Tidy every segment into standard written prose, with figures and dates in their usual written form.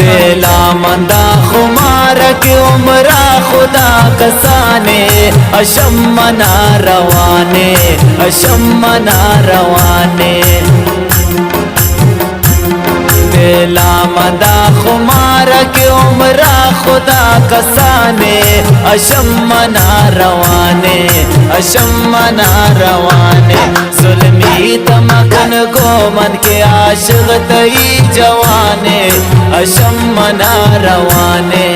दिला मंदा खुमार के उमरा खुदा कसाने अशम्मना रवाने अशम्मना रवाने दिला मंदा खुमार के उमरा खुदा कसाने अशम्मना रवाने अशम्मना रवाने जुल्मी तमकन गोमन के आशिक तई जवाने अशम्मना रवाने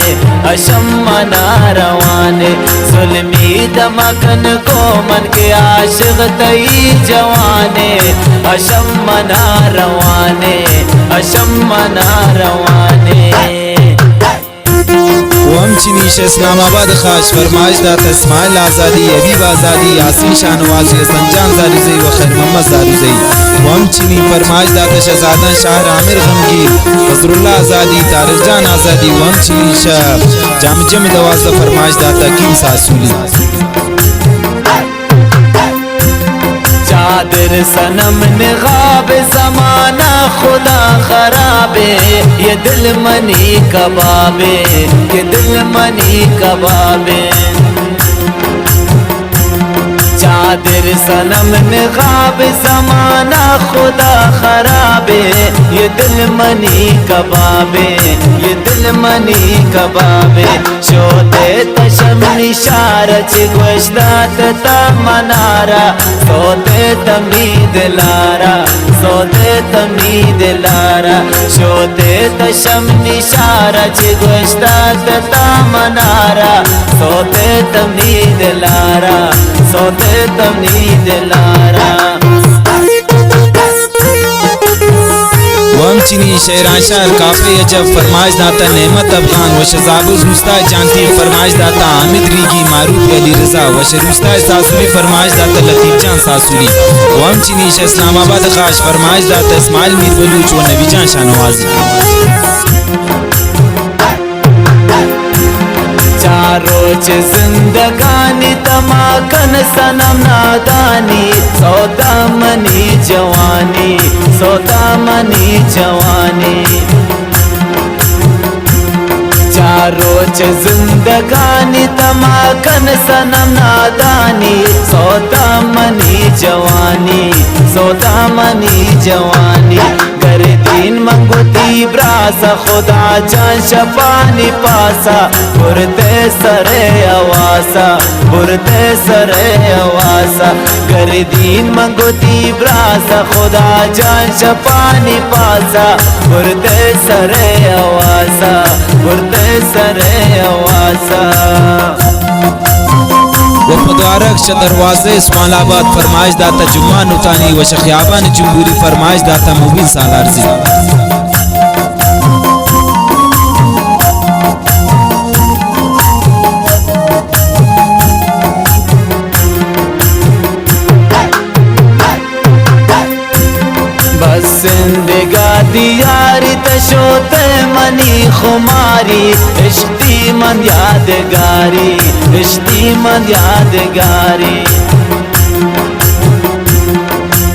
अशम्मना रवाने जुल्मी तमकन गोमन के आशिक तई जवाने अशम्मना रवाने अशम्मना रवाने वम चनीश इस्लामाबाद खास फरमाइश दाता इस्माइल आज़ादी हबीब आज़ादी यासीन शाहनवाज़ी संजान जारूज़ई व खैर मोहम्मद जारूज़ई वम चनी फरमाइश दाता शहजादा शाह आमिर गमगीर फजरुल्लाह आज़ादी तारिक जान आज़ादी वम चनीश जाम दवाज़ फरमाइश दाता किम सासूली चादर सनम निगाब ज़माना खुदा खराबे ये दिल मनी कबाबे ये दिल मनी कबाबे चादर सनम निगाब ज़माना खुदा खराबे ये दिल मनी कबाबे ये दिल मनी कबाबे शोते तशम निशारच गोश्तात ता मनारा सोते तमीद लारा सोते तमीद लारा शोते तशम निशारच गोश्तात ता मनारा सोते तमीद लारा सोते तमीद लारा वम चनी शेरान शाह काफी अजब फरमाइश दाता नेमत अफगान व शजाबुज मुस्ताद जानती फरमाइश दाता हामिद रीगी मारूफ अली रजा व शरुस्ताद सासुरी फरमाइश दाता लतीफ जान सासुरी वम चनी इस्लामाबाद खास फरमाइश दाता इस्माइल मीर बलूच व नबी जान शाहनवाज़ी रोज जिंदगानी तमाकन सनम नादानी सौदा मनी जवानी सौदा मनी जवानी रोज जिंदगानी तमाकन सनम नादानी सौदा मनी जवानी सौदा मनी जवानी गर दीन मंगुती ब्रासा खुदा जान शफानी पासा बुरते सरे अवासा बुरते सरे अवासा गर दीन मंगुती ब्रासा खुदा जान शफानी पासा बुरते सरे अवासा बुरते सरे अवासा वफदारक दरवाज़े इस्माइलाबाद फरमाइश दाता जुम्मा नुतानी व शखियाबान जमहूरी फरमाइश दाता मुबीन सालारजी बस जिंदगा दियारी तशोते मनी खुमारी इश्ती मन यादगारी इश्ती मन यादगारी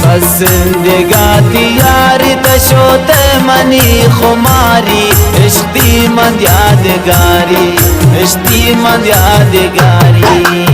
बस जिंदगा दियारी तशोते मनी खुमारी इश्ती मन यादगारी इश्ती मन यादगारी